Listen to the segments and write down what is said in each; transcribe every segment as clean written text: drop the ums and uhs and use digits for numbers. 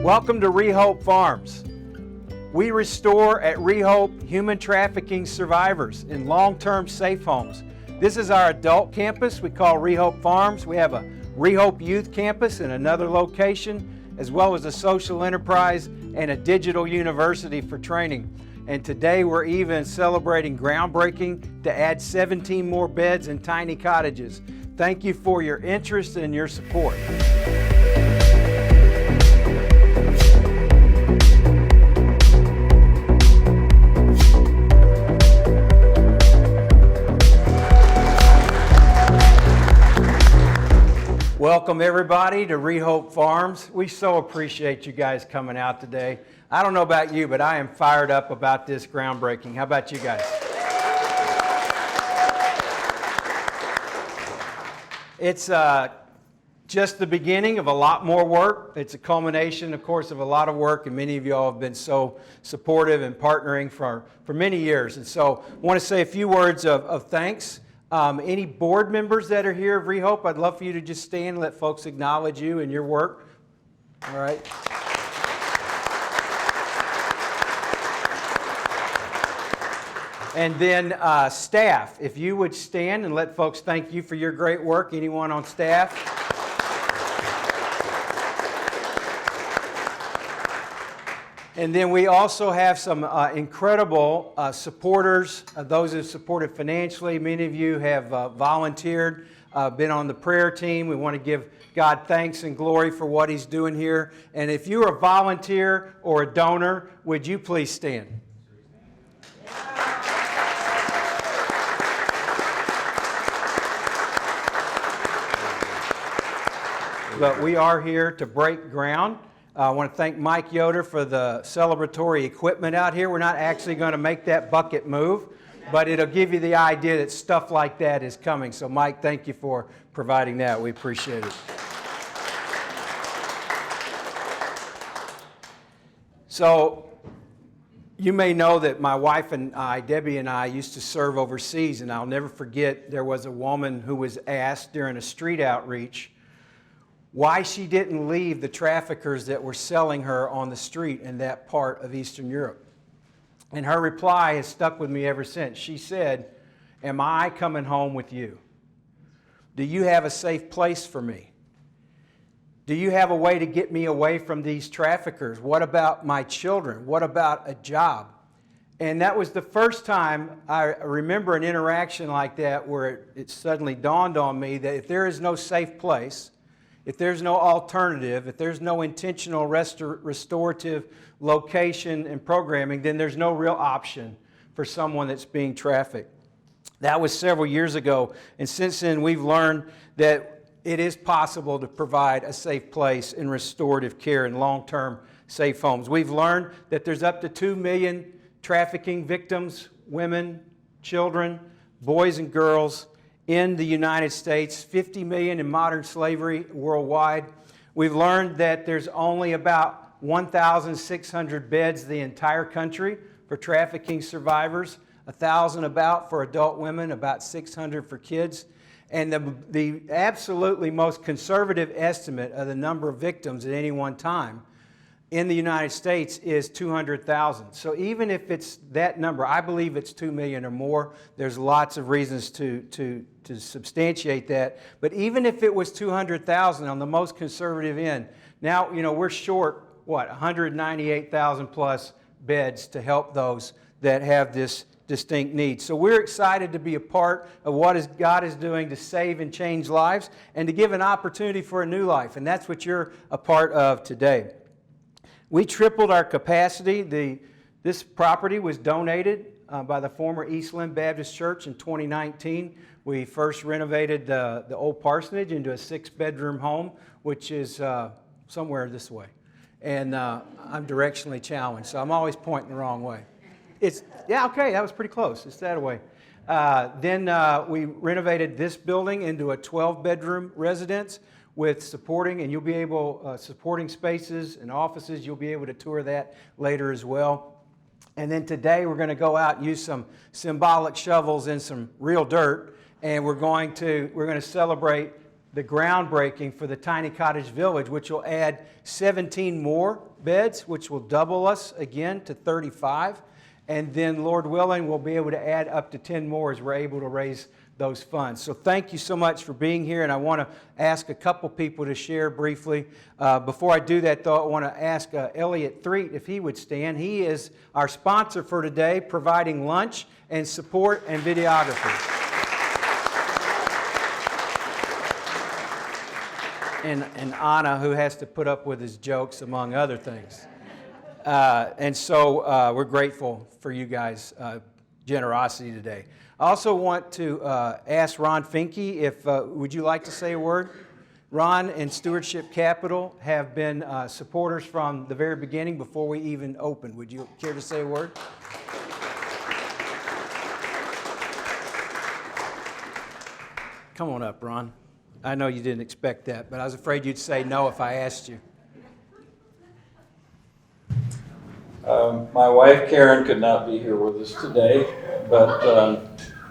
Welcome to REHOPE Farms. We restore at REHOPE human trafficking survivors in long-term safe homes. This is our adult campus we call REHOPE Farms. We have a REHOPE youth campus in another location, as well as a social enterprise and a digital university for training. And today we're even celebrating groundbreaking to add 17 more beds and tiny cottages. Thank you for your interest and your support. Welcome everybody to REHOPE Farms. We so appreciate you guys coming out today. I don't know about you, but I am fired up about this groundbreaking. How about you guys? It's just the beginning of a lot more work. It's a culmination, of course, of a lot of work, and many of you all have been so supportive and partnering for many years. And so I want to say a few words of thanks. Any board members that are here of REHOPE, I'd love for you to just stand and let folks acknowledge you and your work. All right. And then staff, if you would stand and let folks thank you for your great work. Anyone on staff? And then we also have some incredible supporters, those who have supported financially. Many of you have volunteered, been on the prayer team. We want to give God thanks and glory for what He's doing here. And if you're a volunteer or a donor, would you please stand? But we are here to break ground. I want to thank Mike Yoder for the celebratory equipment out here. We're not actually going to make that bucket move, but it'll give you the idea that stuff like that is coming. So Mike, thank you for providing that. We appreciate it. So you may know that my wife and I, Debbie and I, used to serve overseas, and I'll never forget there was a woman who was asked during a street outreach why she didn't leave the traffickers that were selling her on the street in that part of Eastern Europe. And her reply has stuck with me ever since. She said, "Am I coming home with you? Do you have a safe place for me? Do you have a way to get me away from these traffickers? What about my children? What about a job?" And that was the first time I remember an interaction like that where it suddenly dawned on me that if there is no safe place, if there's no alternative, if there's no intentional restorative location and programming, then there's no real option for someone that's being trafficked. That was several years ago, and since then we've learned that it is possible to provide a safe place in restorative care in long-term safe homes. We've learned that there's up to 2 million trafficking victims, women, children, boys and girls, in the United States, 50 million in modern slavery worldwide. We've learned that there's only about 1,600 beds in the entire country for trafficking survivors, 1,000 about for adult women, about 600 for kids. And the absolutely most conservative estimate of the number of victims at any one time in the United States is 200,000. So even if it's that number, I believe it's 2 million or more. There's lots of reasons to substantiate that. But even if it was 200,000 on the most conservative end, now, we're short, 198,000 plus beds to help those that have this distinct need. So we're excited to be a part of what God is doing to save and change lives and to give an opportunity for a new life. And that's what you're a part of today. We tripled our capacity. This property was donated by the former Eastland Baptist Church in 2019. We first renovated the old parsonage into a 6-bedroom home, which is somewhere this way. And I'm directionally challenged, so I'm always pointing the wrong way. Okay, that was pretty close. It's that way. Then we renovated this building into a 12-bedroom residence with supporting, and you'll be able, supporting spaces and offices. You'll be able to tour that later as well. And then today we're going to go out and use some symbolic shovels and some real dirt, and we're going to celebrate the groundbreaking for the Tiny Cottage Village, which will add 17 more beds, which will double us again to 35. And then, Lord willing, we'll be able to add up to 10 more as we're able to raise those funds. So thank you so much for being here, and I want to ask a couple people to share briefly. Before I do that, though, I want to ask Elliot Threet if he would stand. He is our sponsor for today, providing lunch and support and videography. And Anna, who has to put up with his jokes, among other things. And so we're grateful for you guys' generosity today. I also want to ask Ron Finke if, would you like to say a word? Ron and Stewardship Capital have been supporters from the very beginning before we even opened. Would you care to say a word? Come on up, Ron. I know you didn't expect that, but I was afraid you'd say no if I asked you. My wife, Karen, could not be here with us today, but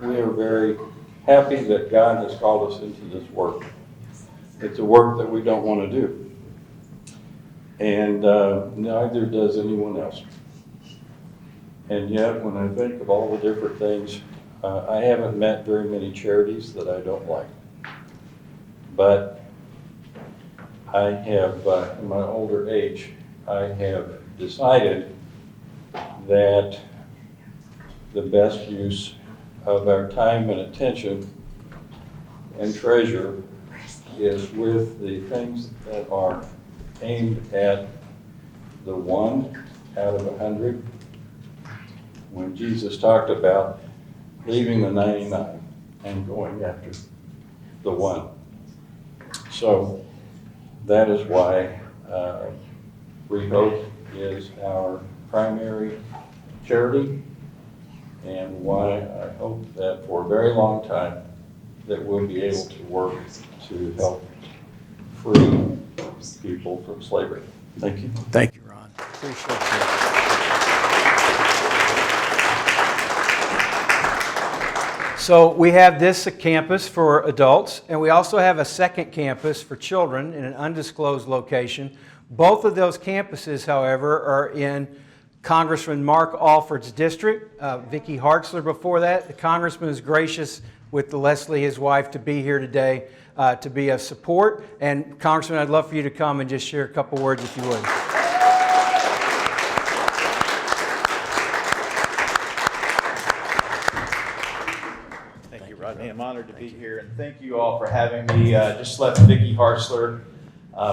we are very happy that God has called us into this work. It's a work that we don't want to do, and neither does anyone else. And yet, when I think of all the different things, I haven't met very many charities that I don't like. But I have, in my older age, I have decided that the best use of our time and attention and treasure is with the things that are aimed at the 1 out of 100. When Jesus talked about leaving the 99 and going after the 1. So that is why REHOPE is our primary charity, and why I hope that for a very long time that we'll be able to work to help free people from slavery. Thank you. Thank you, Ron. Appreciate that. So we have this campus for adults, and we also have a second campus for children in an undisclosed location. Both of those campuses, however, are in Congressman Mark Alford's district. Vicki Hartzler before that. The Congressman is gracious with Leslie, his wife, to be here today to be a support. And Congressman, I'd love for you to come and just share a couple words if you would. I'm honored to be here, and thank you all for having me. Just left Vicki Hartzler.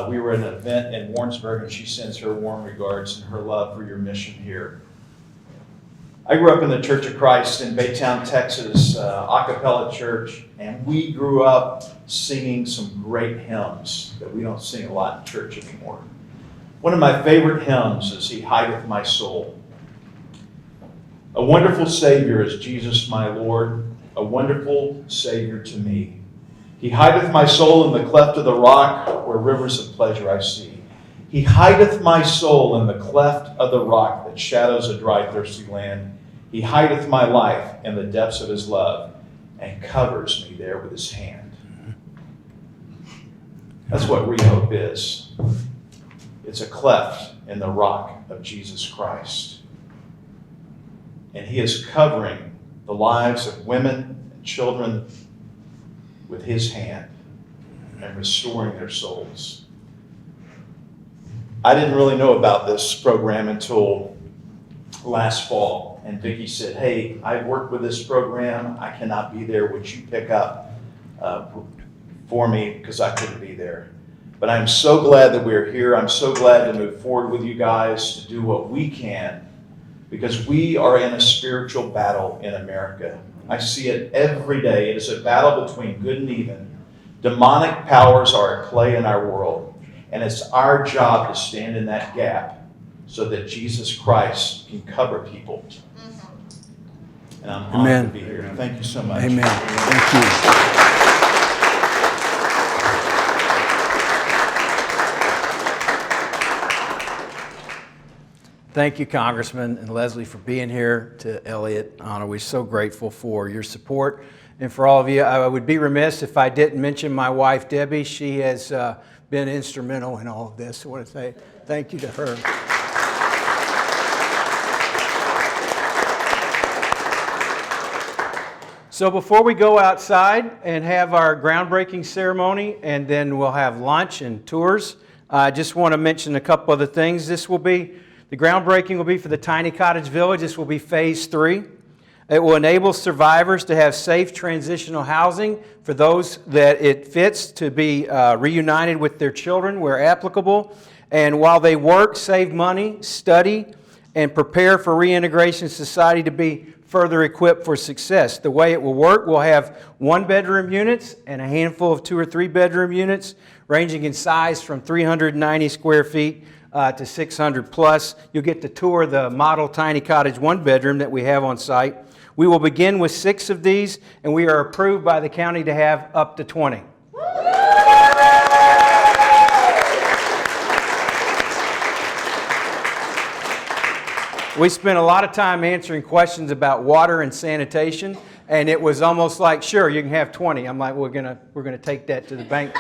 We were at an event in Warrensburg, and she sends her warm regards and her love for your mission here. I grew up in the Church of Christ in Baytown, Texas, a cappella church, and we grew up singing some great hymns that we don't sing a lot in church anymore. One of my favorite hymns is He Hideth My Soul. A wonderful Savior is Jesus my Lord, a wonderful Savior to me. He hideth my soul in the cleft of the rock, where rivers of pleasure I see. He hideth my soul in the cleft of the rock that shadows a dry, thirsty land. He hideth my life in the depths of His love, and covers me there with His hand. That's what REHOPE is. It's a cleft in the rock of Jesus Christ. And He is covering the lives of women and children with His hand and restoring their souls. I didn't really know about this program until last fall, and Vicki said, "Hey, I've worked with this program. I cannot be there. Would you pick up for me, because I couldn't be there?" But I'm so glad that we're here. I'm so glad to move forward with you guys to do what we can, because we are in a spiritual battle in America. I see it every day. It is a battle between good and evil. Demonic powers are at play in our world, and it's our job to stand in that gap so that Jesus Christ can cover people. And I'm honored to be here. Thank you so much. Amen. Thank you. Thank you, Congressman and Leslie, for being here. To Elliot, Anna, we're so grateful for your support And for all of you, I would be remiss if I didn't mention my wife, Debbie. She has been instrumental in all of this. I want to say thank you to her. So before we go outside and have our groundbreaking ceremony, and then we'll have lunch and tours, I just want to mention a couple other things. The groundbreaking will be for the Tiny Cottage Village. This will be phase 3. It will enable survivors to have safe transitional housing for those that it fits to be reunited with their children where applicable. And while they work, save money, study, and prepare for reintegration society to be further equipped for success. The way it will work, we'll have 1-bedroom units and a handful of 2- or 3-bedroom units ranging in size from 390 square feet to 600 plus. You'll get to tour the model tiny cottage 1-bedroom that we have on site. We will begin with 6 of these, and we are approved by the county to have up to 20. We spent a lot of time answering questions about water and sanitation, and it was almost like, sure, you can have 20. I'm like, we're gonna take that to the bank,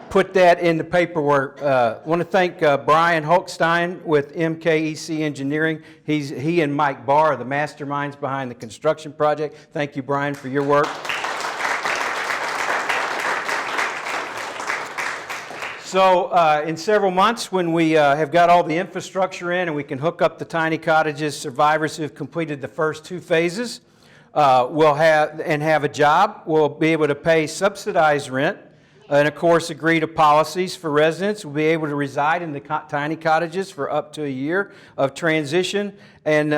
put that in the paperwork. I want to thank Brian Holkstein with MKEC Engineering. He and Mike Barr are the masterminds behind the construction project. Thank you, Brian, for your work. So in several months, when we have got all the infrastructure in and we can hook up the tiny cottages, survivors who have completed the first 2 phases will have a job. We'll be able to pay subsidized rent and, of course, agree to policies for residents. We'll be able to reside in the tiny cottages for up to a year of transition. And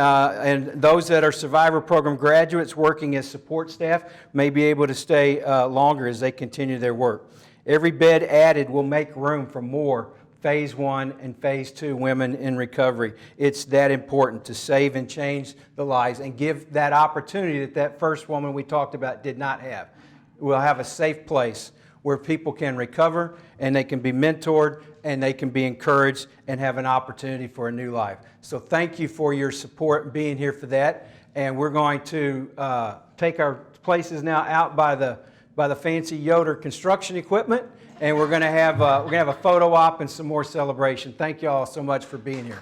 those that are Survivor Program graduates working as support staff may be able to stay longer as they continue their work. Every bed added will make room for more phase 1 and phase 2 women in recovery. It's that important to save and change the lives and give that opportunity that first woman we talked about did not have. We'll have a safe place where people can recover and they can be mentored and they can be encouraged and have an opportunity for a new life. So thank you for your support and being here for that. And we're going to take our places now out by the fancy Yoder construction equipment, and we're going to have a photo op and some more celebration. Thank you all so much for being here.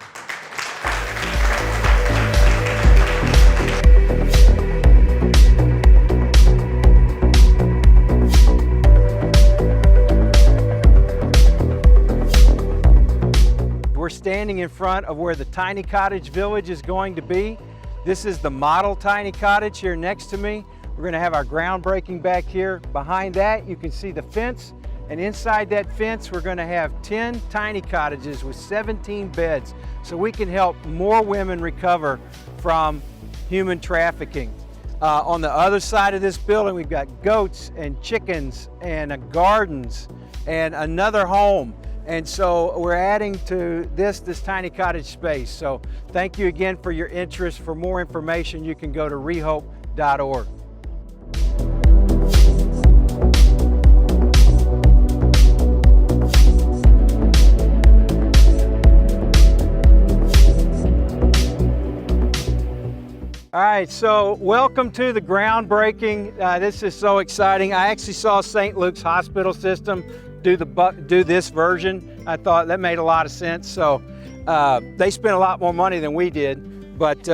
We're standing in front of where the Tiny Cottage Village is going to be. This is the model tiny cottage here next to me. We're going to have our groundbreaking back here. Behind that, you can see the fence. And inside that fence, we're going to have 10 tiny cottages with 17 beds so we can help more women recover from human trafficking. On the other side of this building, we've got goats and chickens and gardens and another home. And so we're adding to this tiny cottage space. So thank you again for your interest. For more information, you can go to rehope.org. All right, so welcome to the groundbreaking. This is so exciting. I actually saw St. Luke's Hospital System do this version. I thought that made a lot of sense. So they spent a lot more money than we did, but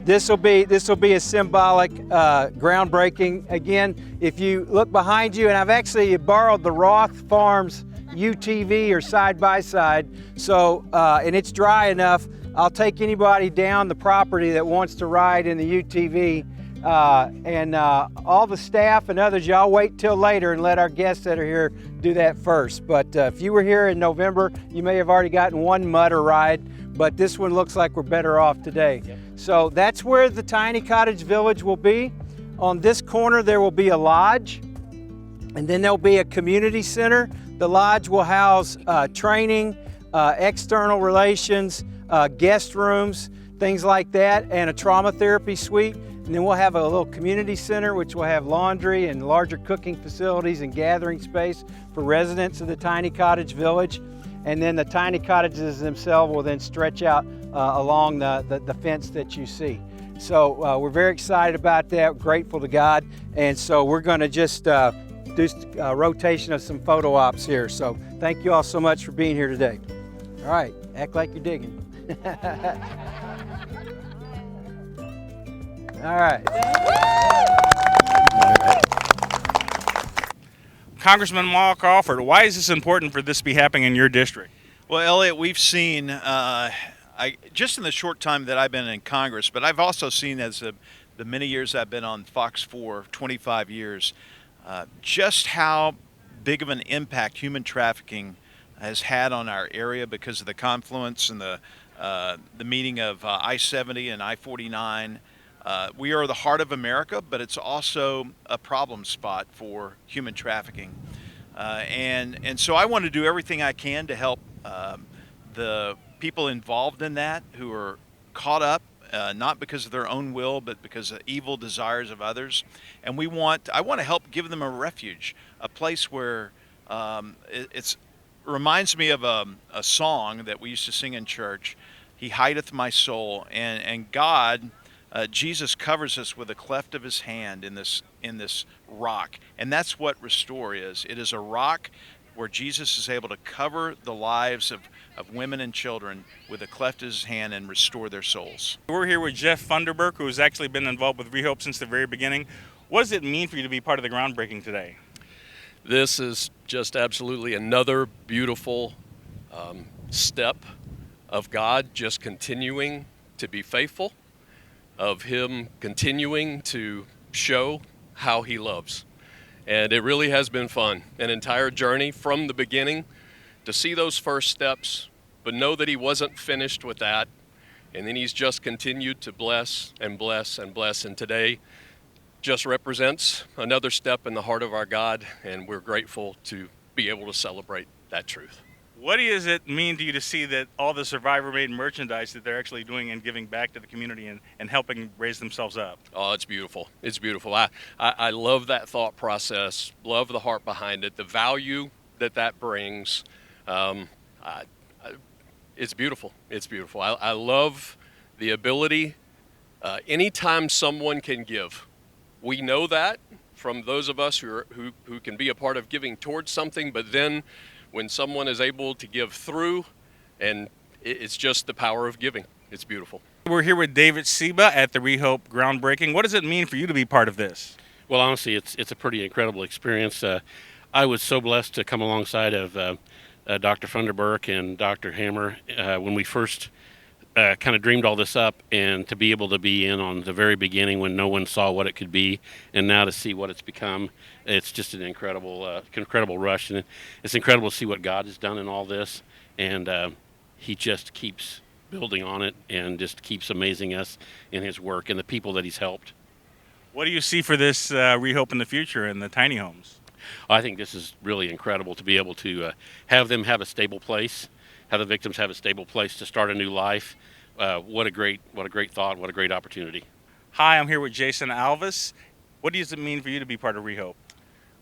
this will be a symbolic groundbreaking. Again, if you look behind you, and I've actually borrowed the Roth Farms UTV or side by side. So and it's dry enough. I'll take anybody down the property that wants to ride in the UTV, and all the staff and others, y'all wait till later and let our guests that are here do that first. But if you were here in November, you may have already gotten one mud or ride, but this one looks like we're better off today. Yep. So that's where the Tiny Cottage Village will be. On this corner, there will be a lodge, and then there'll be a community center. The lodge will house training, external relations, guest rooms, things like that, and a trauma therapy suite. And then we'll have a little community center, which will have laundry and larger cooking facilities and gathering space for residents of the Tiny Cottage Village. And then the tiny cottages themselves will then stretch out along the fence that you see. So we're very excited about that, grateful to God. And so we're going to just do a rotation of some photo ops here. So thank you all so much for being here today. All right, act like you're digging. All right. Congressman Mal Crawford, why is this important for this to be happening in your district? Well, Elliot, we've seen, just in the short time that I've been in Congress, but I've also seen the many years I've been on Fox 4, 25 years, just how big of an impact human trafficking has had on our area because of the confluence and the meeting of I-70 and I-49. We are the heart of America, but it's also a problem spot for human trafficking. And so I want to do everything I can to help the people involved in that who are caught up, not because of their own will, but because of evil desires of others. And I want to help give them a refuge, a place where it reminds me of a song that we used to sing in church. He hideth my soul, and God, Jesus covers us with a cleft of his hand in this rock. And that's what Restore is. It is a rock where Jesus is able to cover the lives of women and children with a cleft of his hand and restore their souls. We're here with Jeff Funderburk, who has actually been involved with REHOPE since the very beginning. What does it mean for you to be part of the groundbreaking today? This is just absolutely another beautiful step of God just continuing to be faithful, of him continuing to show how he loves. And it really has been fun, an entire journey from the beginning to see those first steps, but know that he wasn't finished with that. And then he's just continued to bless and bless and bless. And today just represents another step in the heart of our God, and we're grateful to be able to celebrate that truth. What does it mean to you to see that all the survivor-made merchandise that they're actually doing and giving back to the community and helping raise themselves up? Oh, it's beautiful. It's beautiful. I love that thought process, love the heart behind it, the value that brings. It's beautiful. It's beautiful. I love the ability, anytime someone can give. We know that from those of us who can be a part of giving towards something, but then when someone is able to give through, and it's just the power of giving. It's beautiful. We're here with David Seba at the REHOPE groundbreaking. What does it mean for you to be part of this? Well, honestly, it's a pretty incredible experience. I was so blessed to come alongside of Dr. Funderburk and Dr. Hammer when we first kind of dreamed all this up, and to be able to be in on the very beginning when no one saw what it could be, and now to see what it's become. It's just an incredible rush, and it's incredible to see what God has done in all this, and he just keeps building on it and just keeps amazing us in his work and the people that he's helped. What do you see for this REHOPE in the future in the tiny homes? I think this is really incredible to be able to have them have a stable place, have the victims have a stable place to start a new life. What a great thought, what a great opportunity. Hi, I'm here with Jason Alvis. What does it mean for you to be part of REHOPE?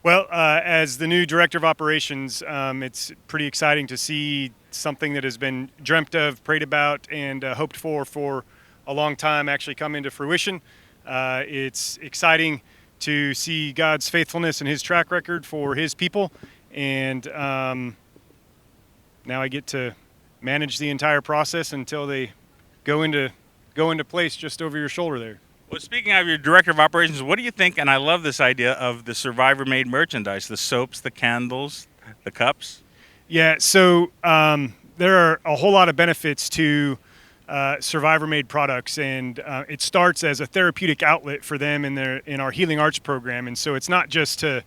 Well, as the new director of operations, it's pretty exciting to see something that has been dreamt of, prayed about, and hoped for a long time actually come into fruition. It's exciting to see God's faithfulness and his track record for his people, and now I get to manage the entire process until they go into place just over your shoulder there. Well, speaking of your director of operations, what do you think, and I love this idea of the survivor-made merchandise, the soaps, the candles, the cups? Yeah, so there are a whole lot of benefits to survivor-made products, and it starts as a therapeutic outlet for them in our Healing Arts program. And so it's not just to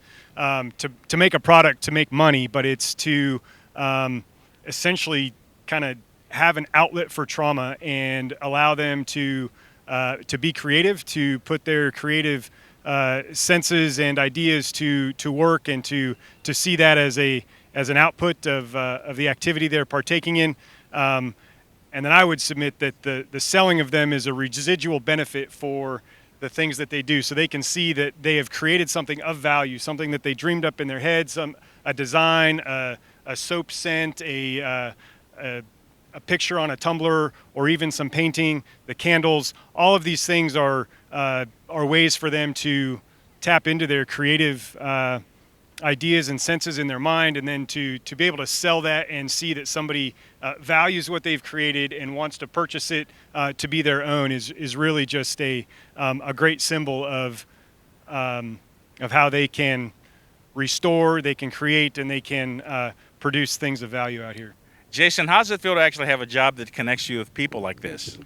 make a product to make money, but it's to essentially kind of have an outlet for trauma and allow them to be creative, to put their creative senses and ideas to work, and to see that as an output of the activity they're partaking in. And then I would submit that the selling of them is a residual benefit for the things that they do, so they can see that they have created something of value, something that they dreamed up in their heads, a design, a soap scent, a a picture on a tumbler or even some painting, the candles, all of these things are ways for them to tap into their creative ideas and senses in their mind, and then to be able to sell that and see that somebody values what they've created and wants to purchase it to be their own is really just a great symbol of how they can restore, they can create, and they can produce things of value out here. Jason, how does it feel to actually have a job that connects you with people like this?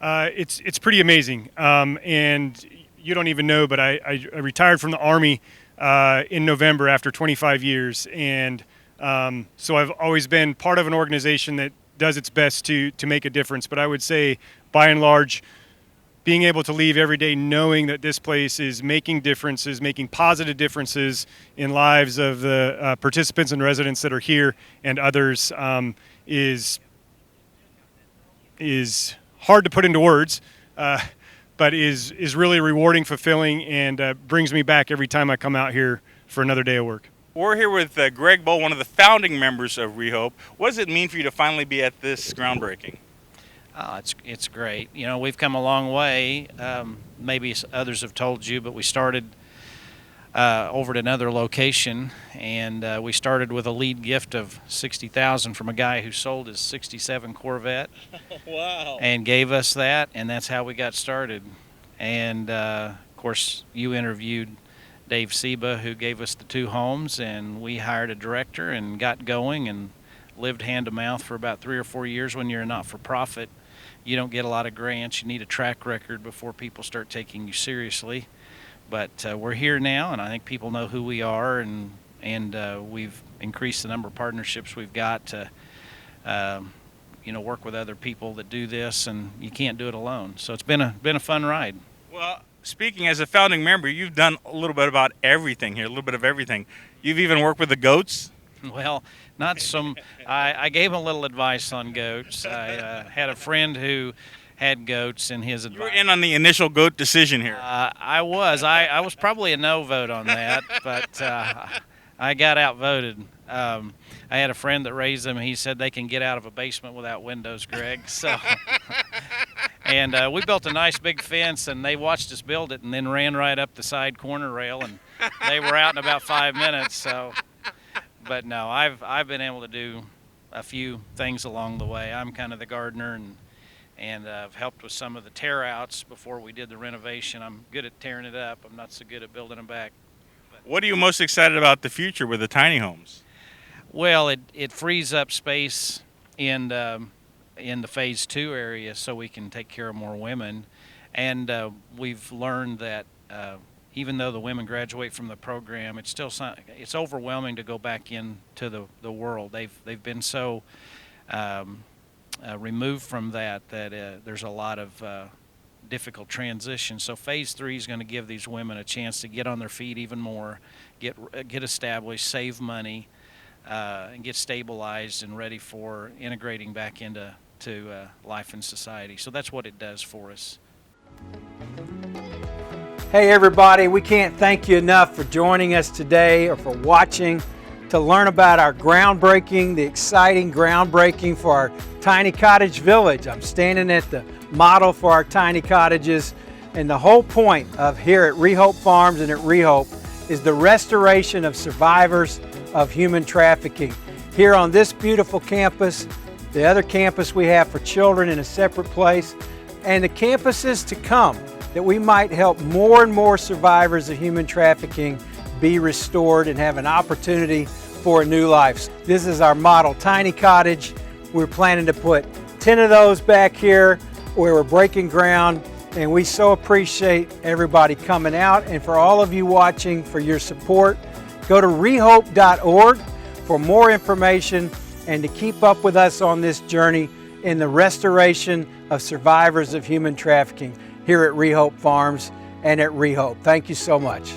It's pretty amazing, and you don't even know, but I retired from the Army in November after 25 years, and so I've always been part of an organization that does its best to make a difference. But I would say, by and large, being able to leave every day knowing that this place is making differences, making positive differences in lives of the participants and residents that are here and others is hard to put into words, but is really rewarding, fulfilling, and brings me back every time I come out here for another day of work. We're here with Greg Bull, one of the founding members of REHOPE. What does it mean for you to finally be at this groundbreaking? It's great. You know, we've come a long way. Maybe others have told you, but we started over at another location, and we started with a lead gift of $60,000 from a guy who sold his '67 Corvette. Wow! And gave us that, and that's how we got started. And of course, you interviewed Dave Seba, who gave us the 2 homes, and we hired a director and got going and lived hand to mouth for about 3 or 4 years. When you're a not-for-profit, you don't get a lot of grants. You need a track record before people start taking you seriously. But we're here now, and I think people know who we are, and we've increased the number of partnerships we've got to work with other people that do this, and you can't do it alone. So it's been a fun ride. Well, speaking as a founding member, you've done a little bit about everything here, a little bit of everything. You've even worked with the goats. Well, not some. I gave him a little advice on goats. I had a friend who had goats, and his advice. You were in on the initial goat decision here. I was. I was probably a no vote on that, but I got outvoted. I had a friend that raised them. He said they can get out of a basement without windows, Greg. So, and we built a nice big fence, and they watched us build it, and then ran right up the side corner rail, and they were out in about 5 minutes. So, but no, I've been able to do a few things along the way. I'm kind of the gardener, and I've helped with some of the tear outs before we did the renovation. I'm good at tearing it up. I'm not so good at building them back. What are you most excited about the future with the tiny homes? Well, it frees up space in the phase 2 area so we can take care of more women. And we've learned that even though the women graduate from the program, it's overwhelming to go back into the world. They've been so removed from that there's a lot of difficult transition. So phase 3 is going to give these women a chance to get on their feet even more, get established, save money, and get stabilized and ready for integrating back into life and society. So that's what it does for us. Hey everybody, we can't thank you enough for joining us today or for watching to learn about our groundbreaking, the exciting groundbreaking for our tiny cottage village. I'm standing at the model for our tiny cottages, and the whole point of here at REHOPE Farms and at REHOPE is the restoration of survivors of human trafficking. Here on this beautiful campus, the other campus we have for children in a separate place, and the campuses to come, that we might help more and more survivors of human trafficking be restored and have an opportunity for a new life. This is our model tiny cottage. We're planning to put 10 of those back here where we're breaking ground, and we so appreciate everybody coming out, and for all of you watching, for your support. Go to rehope.org for more information and to keep up with us on this journey in the restoration of survivors of human trafficking here at REHOPE Farms and at REHOPE. Thank you so much.